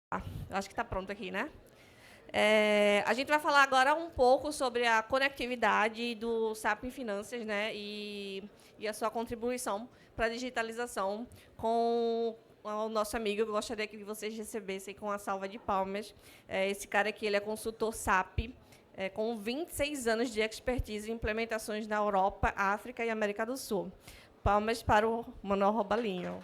Acho que está pronto aqui, né? A gente vai falar agora um pouco sobre a conectividade do SAP em Finanças, né? E a sua contribuição para a digitalização com o nosso amigo. Eu gostaria que vocês recebessem com a salva de palmas. Esse cara aqui, ele é consultor SAP, com 26 anos de expertise em implementações na Europa, África e América do Sul. Palmas para o Manuel Robalinho.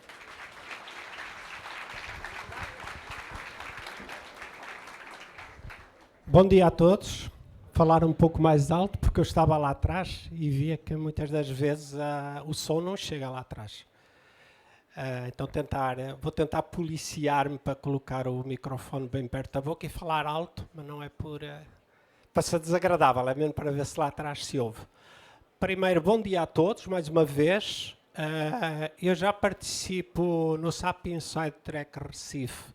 Bom dia a todos. Falar um pouco mais alto, porque eu estava lá atrás e via que muitas das vezes o som não chega lá atrás. Então vou tentar policiar-me para colocar o microfone bem perto da boca e falar alto, mas não é para ser desagradável, é mesmo para ver se lá atrás se ouve. Primeiro, bom dia a todos, mais uma vez. Eu já participo no SAP Inside Track Recife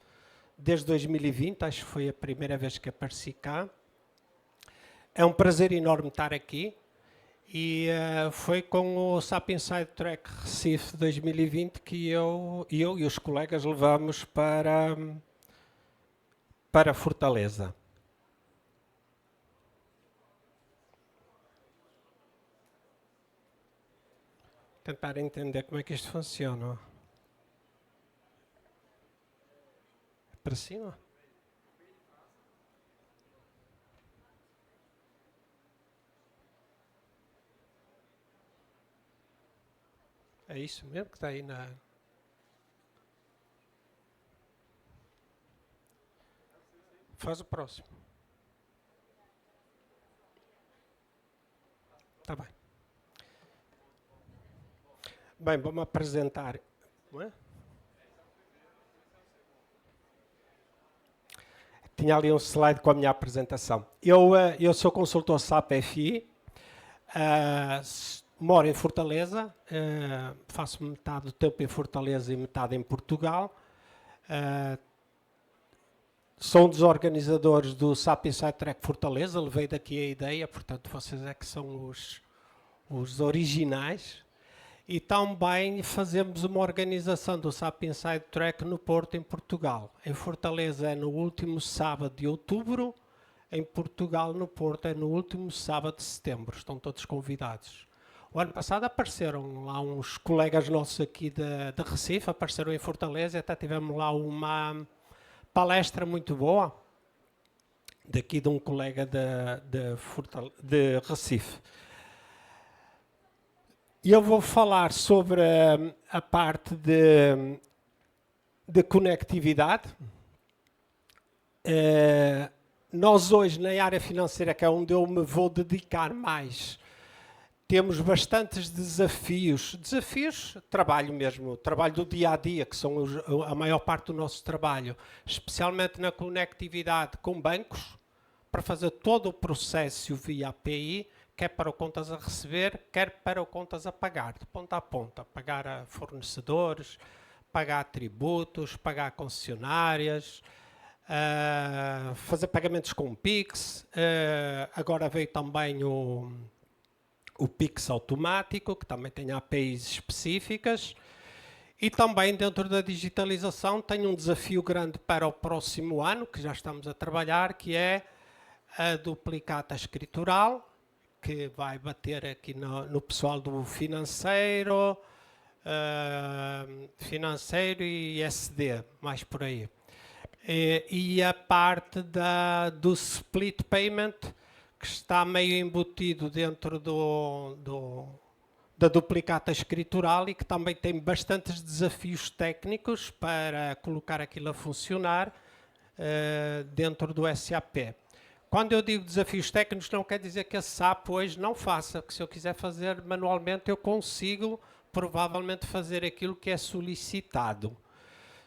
desde 2020, acho que foi a primeira vez que apareci cá. É um prazer enorme estar aqui e foi com o SAP Inside Track Recife 2020 que eu e os colegas levamos para Fortaleza. Tentar entender como é que isto funciona. Para cima? É isso mesmo que está aí na... Faz o próximo. Está bem. Bem, vou-me apresentar. Não é? Tinha ali um slide com a minha apresentação. Eu sou consultor SAP FI, moro em Fortaleza, faço metade do tempo em Fortaleza e metade em Portugal. Sou um dos organizadores do SAP Inside Track Fortaleza, levei daqui a ideia, portanto vocês é que são os originais. E também fazemos uma organização do SAP Inside Track no Porto, em Portugal. Em Fortaleza é no último sábado de outubro, em Portugal, no Porto, é no último sábado de setembro. Estão todos convidados. O ano passado apareceram lá uns colegas nossos aqui de Recife, apareceram em Fortaleza, e até tivemos lá uma palestra muito boa, daqui de um colega de Recife. E eu vou falar sobre a parte de conectividade. Nós hoje, na área financeira, que é onde eu me vou dedicar mais, temos bastantes desafios. Desafios, trabalho mesmo, trabalho do dia-a-dia, que são a maior parte do nosso trabalho, especialmente na conectividade com bancos, para fazer todo o processo via API, quer para o contas a receber, quer para o contas a pagar, de ponta a ponta. Pagar a fornecedores, pagar tributos, pagar concessionárias, fazer pagamentos com Pix. Agora veio também o Pix automático, que também tem APIs específicas. E também dentro da digitalização tem um desafio grande para o próximo ano, que já estamos a trabalhar, que é a duplicata escritural, que vai bater aqui no pessoal do financeiro e SD, mais por aí. E a parte do split payment, que está meio embutido dentro da duplicata escritural e que também tem bastantes desafios técnicos para colocar aquilo a funcionar dentro do SAP. Quando eu digo desafios técnicos, não quer dizer que a SAP hoje não faça, porque se eu quiser fazer manualmente, eu consigo provavelmente fazer aquilo que é solicitado.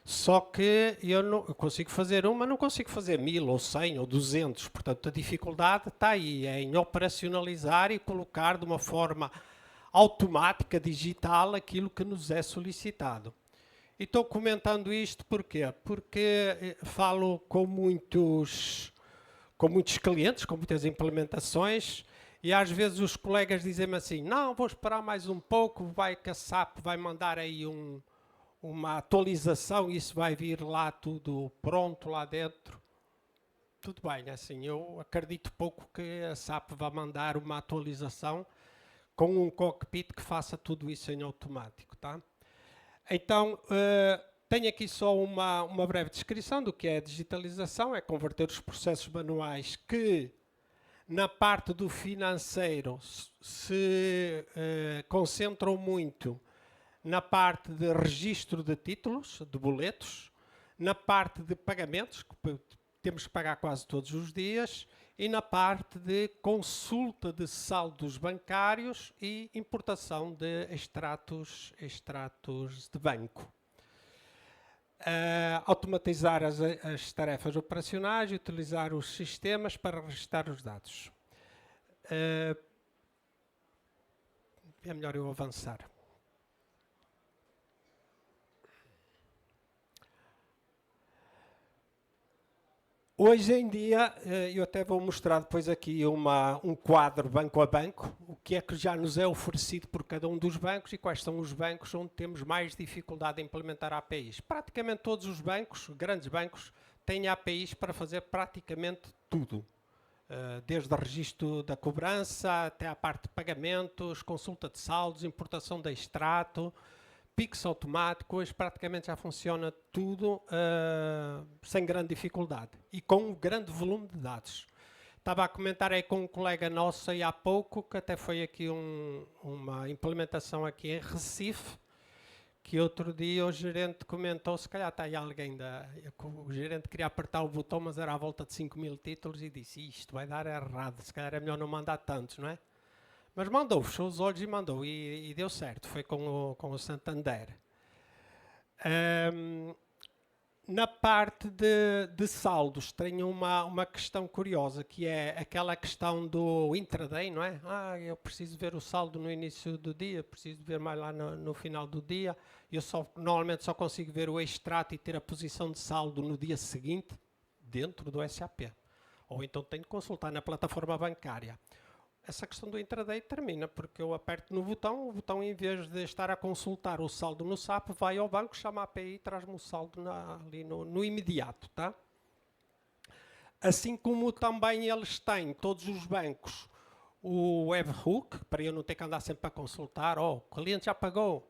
Só que eu consigo fazer mas não consigo fazer 1000 ou 100 ou 200. Portanto, a dificuldade está aí, é em operacionalizar e colocar de uma forma automática, digital, aquilo que nos é solicitado. E estou comentando isto porquê? Porque falo com muitos clientes, com muitas implementações, e às vezes os colegas dizem-me assim, não, vou esperar mais um pouco, que a SAP vai mandar aí uma atualização, isso vai vir lá tudo pronto lá dentro. Tudo bem, assim, eu acredito pouco que a SAP vá mandar uma atualização com um cockpit que faça tudo isso em automático, tá? Então, tenho aqui só uma breve descrição do que é a digitalização, é converter os processos manuais que, na parte do financeiro, se concentram muito na parte de registro de títulos, de boletos, na parte de pagamentos, que temos que pagar quase todos os dias, e na parte de consulta de saldos bancários e importação de extratos de banco. Automatizar as tarefas operacionais e utilizar os sistemas para registrar os dados. É melhor eu avançar. Hoje em dia, eu até vou mostrar depois aqui um quadro banco a banco, o que é que já nos é oferecido por cada um dos bancos e quais são os bancos onde temos mais dificuldade em implementar APIs. Praticamente todos os bancos, grandes bancos, têm APIs para fazer praticamente tudo. Desde o registro da cobrança até a parte de pagamentos, consulta de saldos, importação de extrato, Pix automático, hoje praticamente já funciona tudo sem grande dificuldade e com um grande volume de dados. Estava a comentar aí com um colega nosso aí há pouco, que até foi aqui uma implementação aqui em Recife, que outro dia o gerente comentou, se calhar está aí alguém, o gerente queria apertar o botão, mas era à volta de 5.000 títulos e disse, isto vai dar errado, se calhar é melhor não mandar tantos, não é? Mas mandou, fechou os olhos e mandou, e deu certo, foi com o Santander. Na parte de saldos, tenho uma questão curiosa, que é aquela questão do intraday, não é? Eu preciso ver o saldo no início do dia, preciso ver mais lá no final do dia, eu normalmente só consigo ver o extrato e ter a posição de saldo no dia seguinte, dentro do SAP. Ou então tenho que consultar na plataforma bancária. Essa questão do intraday termina, porque eu aperto no botão, o botão em vez de estar a consultar o saldo no SAP, vai ao banco, chama a API e traz-me o saldo ali no imediato, tá? Assim como também eles têm, todos os bancos, o webhook, para eu não ter que andar sempre a consultar, o cliente já pagou,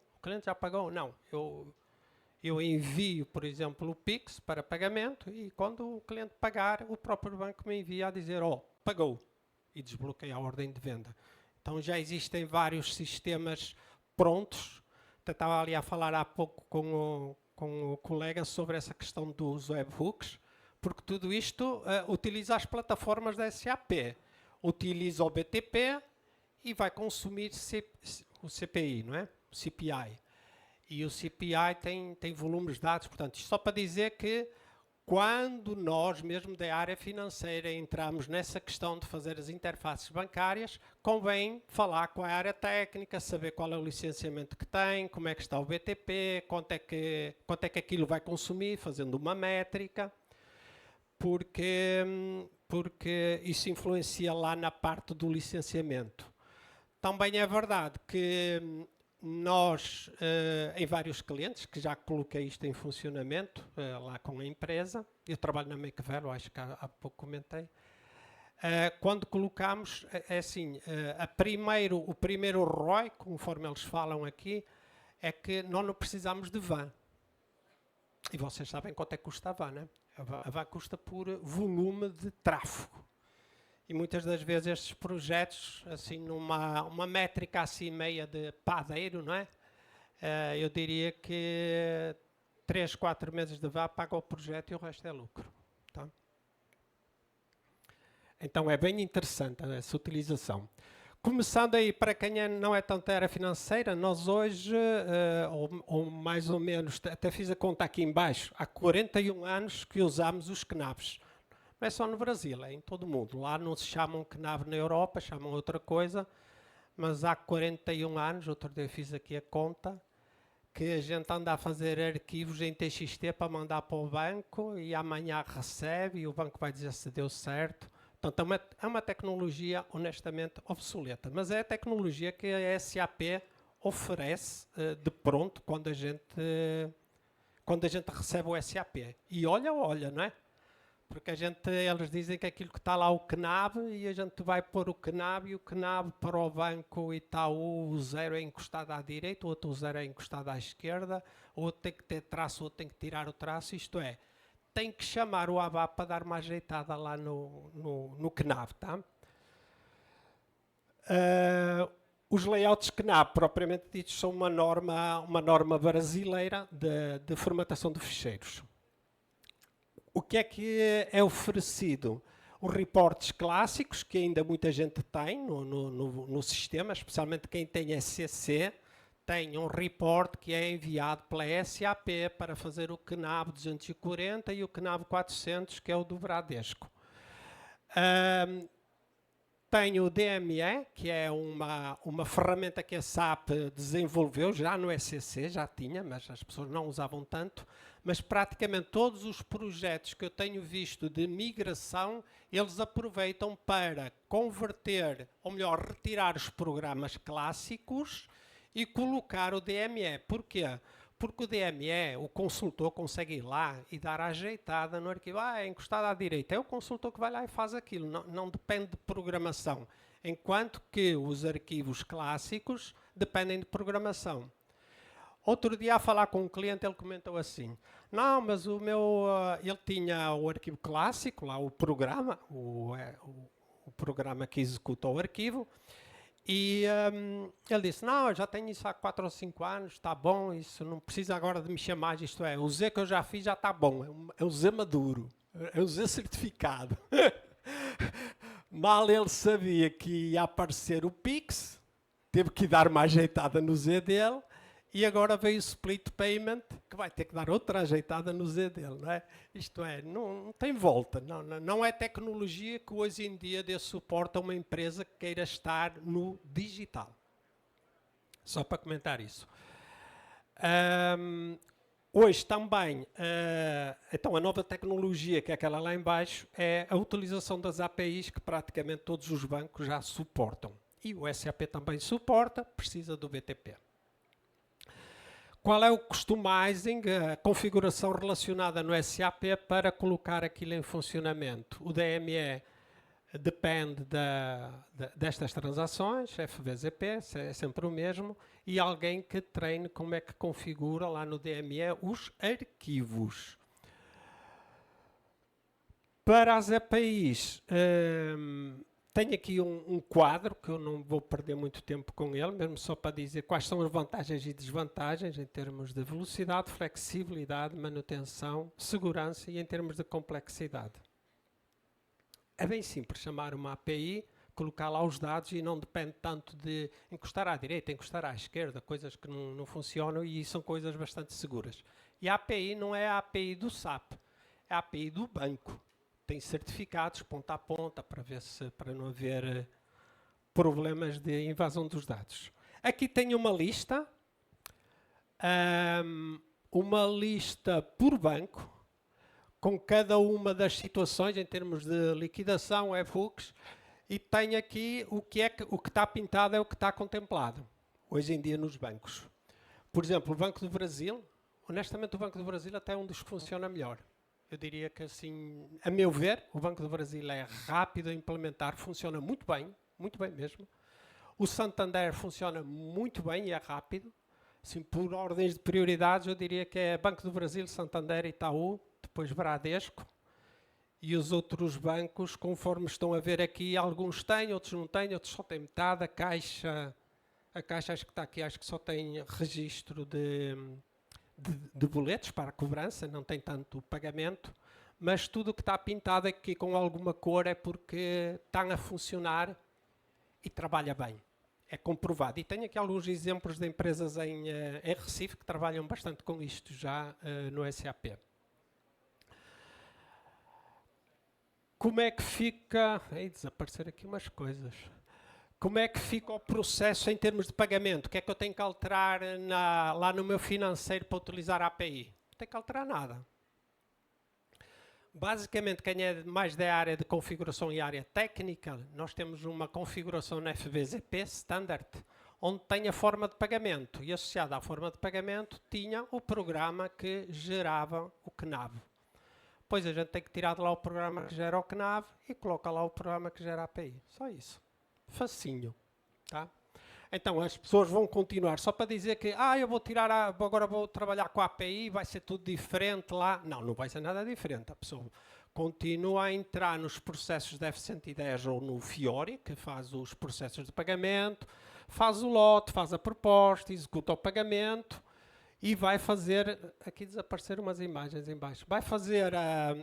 não, eu envio, por exemplo, o Pix para pagamento e quando o cliente pagar, o próprio banco me envia a dizer, pagou. E desbloqueia a ordem de venda. Então já existem vários sistemas prontos. Estava ali a falar há pouco com o colega sobre essa questão dos webhooks, porque tudo isto utiliza as plataformas da SAP, utiliza o BTP e vai consumir o CPI, não é? O CPI. E o CPI tem volumes de dados, portanto, isto só para dizer que quando nós, mesmo da área financeira, entramos nessa questão de fazer as interfaces bancárias, convém falar com a área técnica, saber qual é o licenciamento que tem, como é que está o BTP, quanto é que aquilo vai consumir, fazendo uma métrica, porque isso influencia lá na parte do licenciamento. Também é verdade que nós, em vários clientes, que já coloquei isto em funcionamento, lá com a empresa, eu trabalho na Makevelo, acho que há pouco comentei, quando colocamos, o primeiro ROI, conforme eles falam aqui, é que nós não precisamos de van. E vocês sabem quanto é que custa a van, né? A van custa por volume de tráfego. E muitas das vezes estes projetos, assim, numa métrica assim meia de padeiro, não é? Eu diria que 3, 4 meses de VA paga o projeto e o resto é lucro. Tá? Então é bem interessante essa utilização. Começando aí, para quem não é tanto área financeira, nós hoje, ou mais ou menos, até fiz a conta aqui em baixo, há 41 anos que usamos os CNAVs. Não é só no Brasil, é em todo o mundo. Lá não se chamam CNAV na Europa, chamam outra coisa, mas há 41 anos, outro dia fiz aqui a conta, que a gente anda a fazer arquivos em TXT para mandar para o banco e amanhã recebe e o banco vai dizer se deu certo. Portanto, é uma tecnologia honestamente obsoleta, mas é a tecnologia que a SAP oferece de pronto quando a gente quando a gente recebe o SAP. E olha, não é? Porque eles dizem que aquilo que está lá o CNAB e a gente vai pôr o CNAB e o CNAB para o banco Itaú, o 0 é encostado à direita, o outro 0 é encostado à esquerda, o outro tem que ter traço, o outro tem que tirar o traço, isto é, tem que chamar o ABAP para dar uma ajeitada lá no CNAB, tá? Os layouts CNAB, propriamente ditos, são uma norma brasileira de formatação de ficheiros. O que é oferecido? Os reportes clássicos, que ainda muita gente tem no sistema, especialmente quem tem SCC, tem um report que é enviado pela SAP para fazer o CNAB 240 e o CNAB 400, que é o do Bradesco. Tem o DME, que é uma ferramenta que a SAP desenvolveu, já no SCC, já tinha, mas as pessoas não usavam tanto, mas praticamente todos os projetos que eu tenho visto de migração, eles aproveitam para converter, ou melhor, retirar os programas clássicos e colocar o DME. Porquê? Porque o DME, o consultor consegue ir lá e dar a ajeitada no arquivo. É encostado à direita. É o consultor que vai lá e faz aquilo. Não depende de programação. Enquanto que os arquivos clássicos dependem de programação. Outro dia, a falar com um cliente, ele comentou assim: não, mas ele tinha o arquivo clássico, lá o programa, o programa que executa o arquivo, e ele disse: não, eu já tenho isso há 4 ou 5 anos, está bom, isso não precisa agora de mexer mais, isto é, o Z que eu já fiz já está bom, é o Z maduro, é o Z certificado. Mal ele sabia que ia aparecer o Pix, teve que dar uma ajeitada no Z dele, e agora veio o split payment, que vai ter que dar outra ajeitada no Z dele, não é? Isto é, não tem volta. Não é tecnologia que hoje em dia dê suporte a uma empresa que queira estar no digital. Só para comentar isso. Hoje também, então a nova tecnologia, que é aquela lá em baixo, é a utilização das APIs que praticamente todos os bancos já suportam. E o SAP também suporta, precisa do BTP. Qual é o customizing, a configuração relacionada no SAP para colocar aquilo em funcionamento? O DME depende destas transações, FVZP, é sempre o mesmo, e alguém que treine como é que configura lá no DME os arquivos. Para as APIs, tenho aqui um quadro, que eu não vou perder muito tempo com ele, mesmo só para dizer quais são as vantagens e desvantagens em termos de velocidade, flexibilidade, manutenção, segurança e em termos de complexidade. É bem simples chamar uma API, colocar lá os dados e não depende tanto de encostar à direita, encostar à esquerda, coisas que não funcionam e são coisas bastante seguras. E a API não é a API do SAP, é a API do banco. Tem certificados ponta a ponta para não haver problemas de invasão dos dados. Aqui tem uma lista por banco, com cada uma das situações em termos de liquidação, FUCs, e tem aqui o que está pintado é o que está contemplado hoje em dia nos bancos. Por exemplo, o Banco do Brasil, honestamente o Banco do Brasil até é um dos que funciona melhor. Eu diria que, assim, a meu ver, o Banco do Brasil é rápido a implementar, funciona muito bem mesmo. O Santander funciona muito bem e é rápido. Assim, por ordens de prioridades, eu diria que é Banco do Brasil, Santander, Itaú, depois Bradesco. E os outros bancos, conforme estão a ver aqui, alguns têm, outros não têm, outros só têm metade. A Caixa acho que está aqui, acho que só tem registro de boletos para a cobrança, não tem tanto pagamento, mas tudo o que está pintado aqui com alguma cor é porque está a funcionar e trabalha bem. É comprovado. E tenho aqui alguns exemplos de empresas em Recife que trabalham bastante com isto já no SAP. Como é que fica... desaparecer aqui umas coisas. Como é que fica o processo em termos de pagamento? O que é que eu tenho que alterar lá no meu financeiro para utilizar a API? Não tenho que alterar nada. Basicamente, quem é mais da área de configuração e área técnica, nós temos uma configuração na FVZP Standard, onde tem a forma de pagamento. E associado à forma de pagamento tinha o programa que gerava o CNAV. Depois a gente tem que tirar de lá o programa que gera o CNAV e coloca lá o programa que gera a API. Só isso. Facinho. Tá? Então as pessoas vão continuar. Só para dizer que eu vou tirar agora vou trabalhar com a API, vai ser tudo diferente lá. Não, não vai ser nada diferente. A pessoa continua a entrar nos processos de F110 ou no Fiori, que faz os processos de pagamento, faz o lote, faz a proposta, executa o pagamento e vai fazer, aqui desapareceram umas imagens em baixo, vai fazer,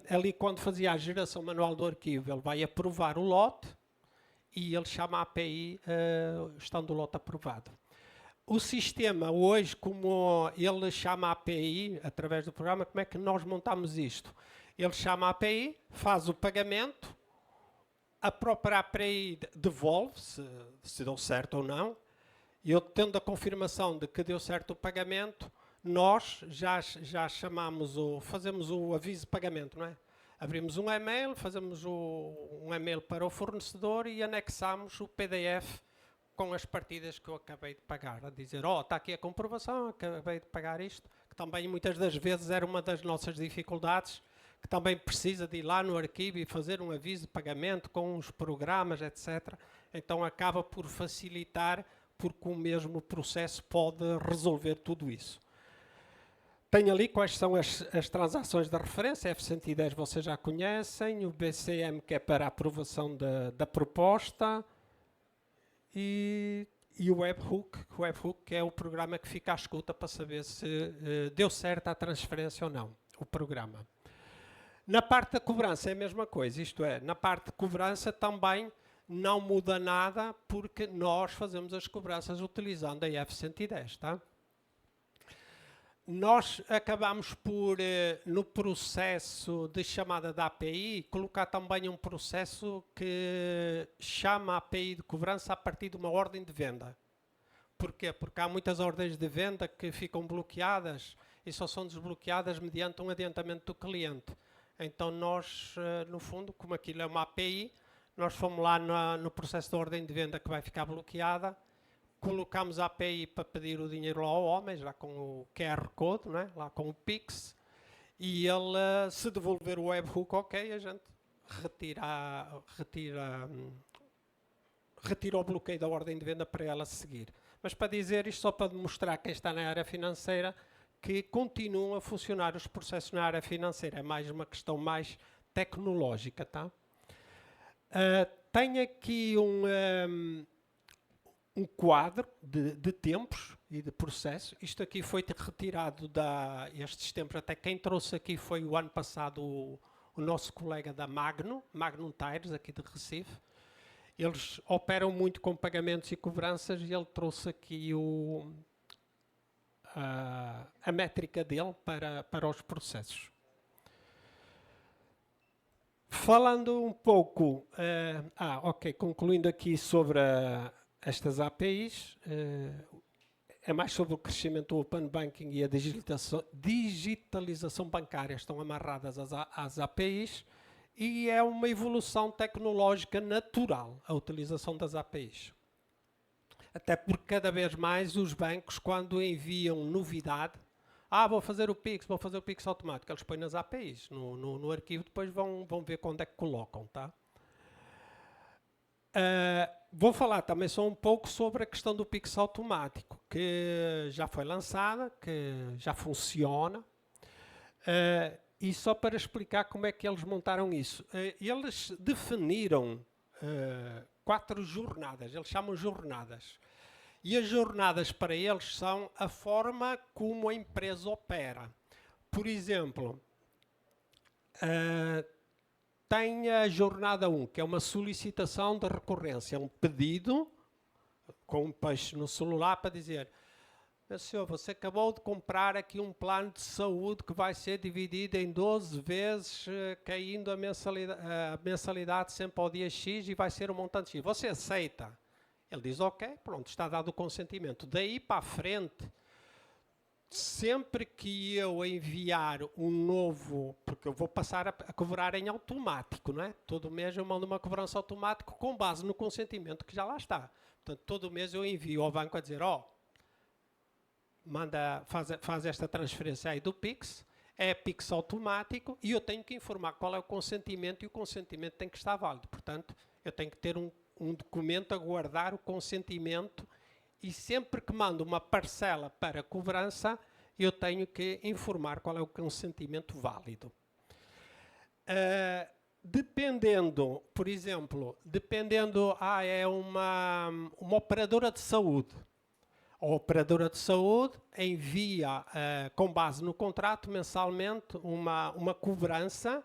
ali quando fazia a geração manual do arquivo, ele vai aprovar o lote e ele chama a API estando o lote aprovado. O sistema hoje, como ele chama a API através do programa, como é que nós montamos isto? Ele chama a API, faz o pagamento, a própria API devolve, se deu certo ou não. E eu, tendo a confirmação de que deu certo o pagamento, nós já fazemos o aviso de pagamento, não é? Abrimos um e-mail, fazemos um e-mail para o fornecedor e anexamos o PDF com as partidas que eu acabei de pagar. A dizer, está aqui a comprovação, acabei de pagar isto, que também muitas das vezes era uma das nossas dificuldades, que também precisa de ir lá no arquivo e fazer um aviso de pagamento com os programas, etc. Então acaba por facilitar, porque o mesmo processo pode resolver tudo isso. Tem ali quais são as transações de referência, F110 vocês já conhecem, o BCM que é para a aprovação da proposta e o webhook que é o programa que fica à escuta para saber se deu certo a transferência ou não, o programa. Na parte da cobrança é a mesma coisa, isto é, na parte de cobrança também não muda nada porque nós fazemos as cobranças utilizando a F110, tá? Nós acabamos por, no processo de chamada da API, colocar também um processo que chama a API de cobrança a partir de uma ordem de venda. Porquê? Porque há muitas ordens de venda que ficam bloqueadas e só são desbloqueadas mediante um adiantamento do cliente. Então nós, no fundo, como aquilo é uma API, nós fomos lá no processo de ordem de venda que vai ficar bloqueada, colocamos a API para pedir o dinheiro lá ao homem, já com o QR Code, não é? Lá com o Pix, e ele, se devolver o webhook, ok, a gente retira o bloqueio da ordem de venda para ela seguir. Mas para dizer isto, só para demonstrar quem está na área financeira, que continuam a funcionar os processos na área financeira. É mais uma questão mais tecnológica, tá? Tenho aqui um quadro de tempos e de processo. Isto aqui foi retirado estes tempos, até quem trouxe aqui foi o ano passado o nosso colega da Magnum Tires, aqui de Recife. Eles operam muito com pagamentos e cobranças e ele trouxe aqui a métrica dele para os processos. Falando um pouco, concluindo aqui sobre estas APIs, é mais sobre o crescimento do Open Banking e a digitalização bancária, estão amarradas às APIs e é uma evolução tecnológica natural a utilização das APIs. Até porque cada vez mais os bancos, quando enviam novidade, vou fazer o Pix automático, eles põem nas APIs, no arquivo, depois vão ver quando é que colocam, tá? Vou falar também só um pouco sobre a questão do Pix automático, que já foi lançada, que já funciona, e só para explicar como é que eles montaram isso. Eles definiram 4 jornadas, eles chamam jornadas. E as jornadas para eles são a forma como a empresa opera. Por exemplo, tem a jornada 1, que é uma solicitação de recorrência, um pedido com um peixe no celular para dizer: meu senhor, você acabou de comprar aqui um plano de saúde que vai ser dividido em 12 vezes, caindo a mensalidade sempre ao dia X e vai ser um montante X. Você aceita? Ele diz, ok, pronto, está dado o consentimento. Daí para a frente, sempre que eu enviar um novo, porque eu vou passar a cobrar em automático, não é? Todo mês eu mando uma cobrança automática com base no consentimento que já lá está. Portanto, todo mês eu envio ao banco a dizer, faz esta transferência aí do Pix, é Pix automático e eu tenho que informar qual é o consentimento e o consentimento tem que estar válido. Portanto, eu tenho que ter um documento a guardar o consentimento e sempre que mando uma parcela para cobrança, eu tenho que informar qual é o consentimento válido. Dependendo, por exemplo, é uma operadora de saúde. A operadora de saúde envia, com base no contrato, mensalmente, uma cobrança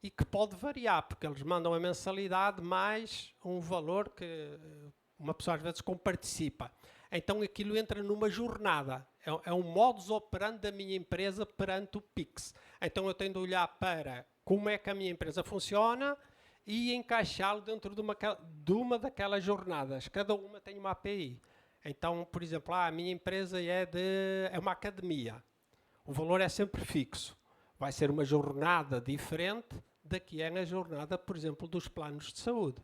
e que pode variar, porque eles mandam a mensalidade mais um valor que uma pessoa às vezes comparticipa. Então aquilo entra numa jornada. É um modus operandi da minha empresa perante o Pix. Então eu tenho de olhar para como é que a minha empresa funciona e encaixá-lo dentro de uma daquelas jornadas. Cada uma tem uma API. Então, por exemplo, a minha empresa é uma academia. O valor é sempre fixo. Vai ser uma jornada diferente da que é na jornada, por exemplo, dos planos de saúde.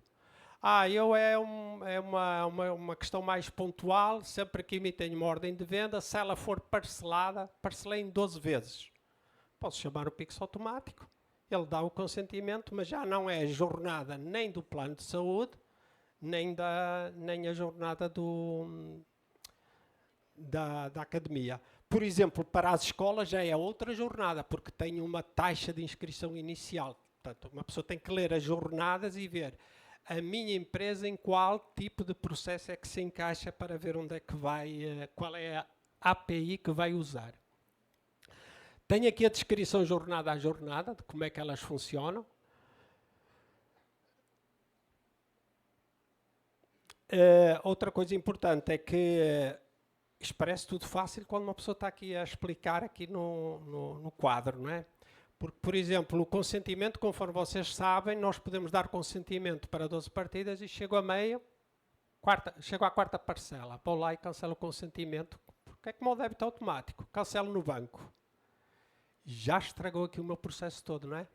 Uma questão mais pontual, sempre que emitem uma ordem de venda, se ela for parcelada, parcelei em 12 vezes. Posso chamar o Pix automático, ele dá o consentimento, mas já não é a jornada nem do plano de saúde, nem a jornada da academia. Por exemplo, para as escolas já é outra jornada, porque tem uma taxa de inscrição inicial. Portanto, uma pessoa tem que ler as jornadas e ver a minha empresa em qual tipo de processo é que se encaixa para ver onde é que vai, qual é a API que vai usar. Tenho aqui a descrição jornada a jornada, de como é que elas funcionam. Outra coisa importante é que isto parece tudo fácil quando uma pessoa está aqui a explicar aqui no quadro, não é? Porque, por exemplo, o consentimento, conforme vocês sabem, nós podemos dar consentimento para 12 partidas e chego à quarta parcela. Vou lá e cancelo o consentimento. Porque é como o débito automático. Cancelo no banco. Já estragou aqui o meu processo todo, não é?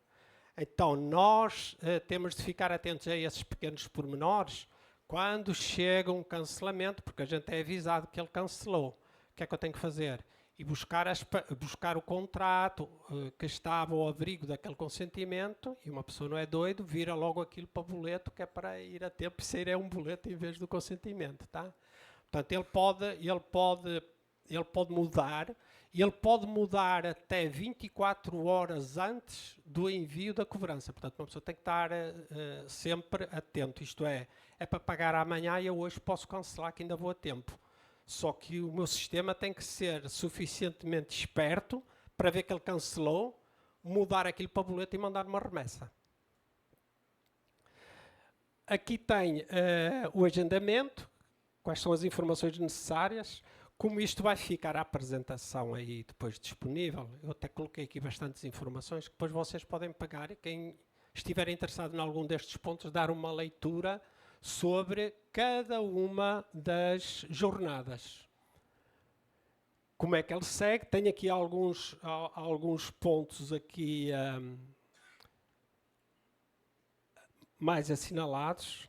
Então, nós temos de ficar atentos a esses pequenos pormenores quando chega um cancelamento, porque a gente é avisado que ele cancelou. O que é que eu tenho que fazer? E buscar o contrato que estava ao abrigo daquele consentimento, e uma pessoa não é doido, vira logo aquilo para boleto, que é para ir a tempo e sair um boleto em vez do consentimento, tá? Portanto, ele pode mudar, e ele pode mudar até 24 horas antes do envio da cobrança. Portanto, uma pessoa tem que estar sempre atento, isto é para pagar amanhã e eu hoje posso cancelar que ainda vou a tempo. Só que o meu sistema tem que ser suficientemente esperto para ver que ele cancelou, mudar aquilo para boleto e mandar uma remessa. Aqui tem o agendamento, quais são as informações necessárias, como isto vai ficar a apresentação aí depois disponível. Eu até coloquei aqui bastantes informações que depois vocês podem pegar e quem estiver interessado em algum destes pontos, dar uma leitura sobre cada uma das jornadas. Como é que ele segue? Tenho aqui alguns pontos aqui mais assinalados.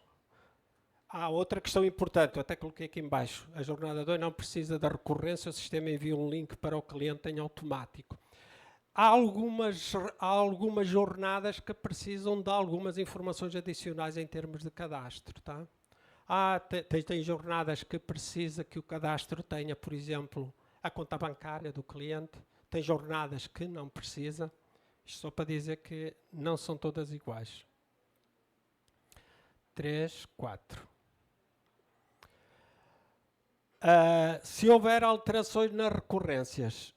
Outra questão importante, eu até coloquei aqui em baixo. A jornada 2 não precisa da recorrência, o sistema envia um link para o cliente em automático. Há algumas jornadas que precisam de algumas informações adicionais em termos de cadastro, tá? Tem jornadas que precisa que o cadastro tenha, por exemplo, a conta bancária do cliente. Tem jornadas que não precisa. Isto só para dizer que não são todas iguais. 3, 4. Se houver alterações nas recorrências,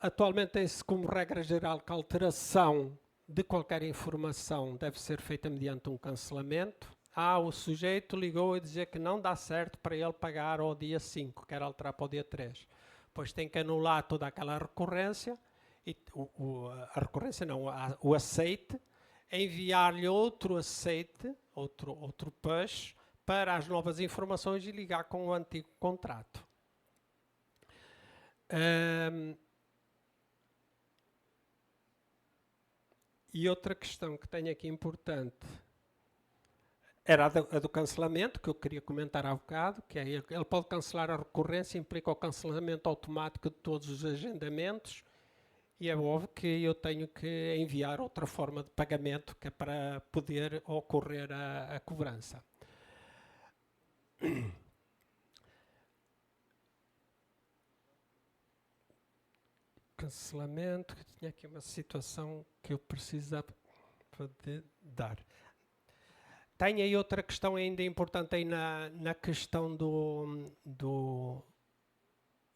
atualmente tem-se como regra geral que a alteração de qualquer informação deve ser feita mediante um cancelamento. O sujeito ligou a dizer que não dá certo para ele pagar ao dia 5, quer alterar para o dia 3. Pois tem que anular toda aquela recorrência, o aceite, enviar-lhe outro aceite, outro push, para as novas informações e ligar com o antigo contrato. E outra questão que tenho aqui importante era a do cancelamento, que eu queria comentar há bocado, que é ele pode cancelar a recorrência, implica o cancelamento automático de todos os agendamentos, e é óbvio que eu tenho que enviar outra forma de pagamento, que é para poder ocorrer a cobrança. Cancelamento, tinha aqui uma situação que eu precisava de dar. Tem aí outra questão ainda importante aí na questão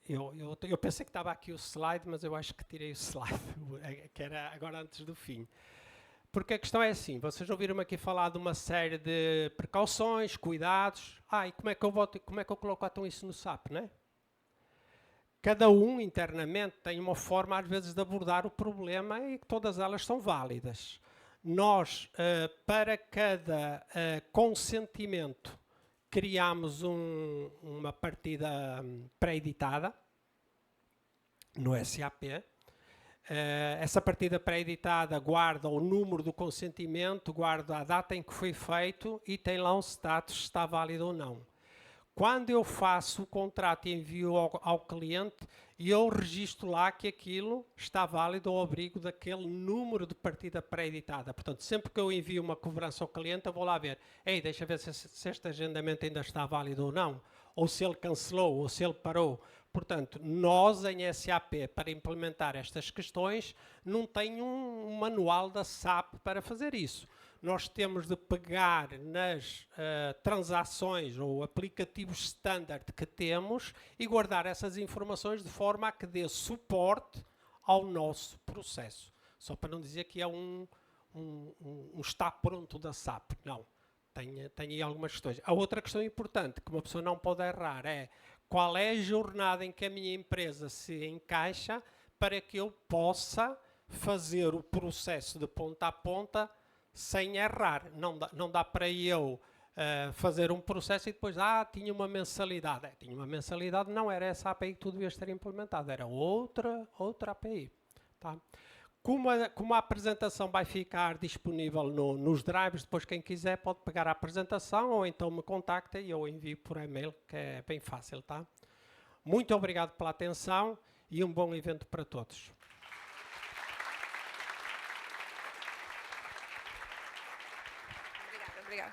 eu pensei que estava aqui o slide, mas eu acho que tirei o slide, que era agora antes do fim. Porque a questão é assim, vocês ouviram-me aqui falar de uma série de precauções, cuidados. E como é que eu coloco então isso no SAP, né? Cada um internamente tem uma forma às vezes de abordar o problema e todas elas são válidas. Nós, para cada consentimento, criamos uma partida pré-editada no SAP. Essa partida pré-editada guarda o número do consentimento, guarda a data em que foi feito e tem lá um status se está válido ou não. Quando eu faço o contrato e envio ao cliente, eu registro lá que aquilo está válido ao abrigo daquele número de partida pré-editada. Portanto, sempre que eu envio uma cobrança ao cliente, eu vou lá ver, deixa ver se este agendamento ainda está válido ou não, ou se ele cancelou, ou se ele parou. Portanto, nós em SAP, para implementar estas questões, não tem um manual da SAP para fazer isso. Nós temos de pegar nas transações ou aplicativos standard que temos e guardar essas informações de forma a que dê suporte ao nosso processo. Só para não dizer que é um está pronto da SAP. Não, tem aí algumas questões. A outra questão importante que uma pessoa não pode errar é qual é a jornada em que a minha empresa se encaixa para que eu possa fazer o processo de ponta a ponta sem errar. Não dá para eu fazer um processo e depois, tinha uma mensalidade. Tinha uma mensalidade, não era essa API que tu devias ter implementado, era outra API. Tá? Como a apresentação vai ficar disponível nos drives, depois quem quiser pode pegar a apresentação ou então me contacta e eu envio por e-mail, que é bem fácil. Tá? Muito obrigado pela atenção e um bom evento para todos. Obrigada.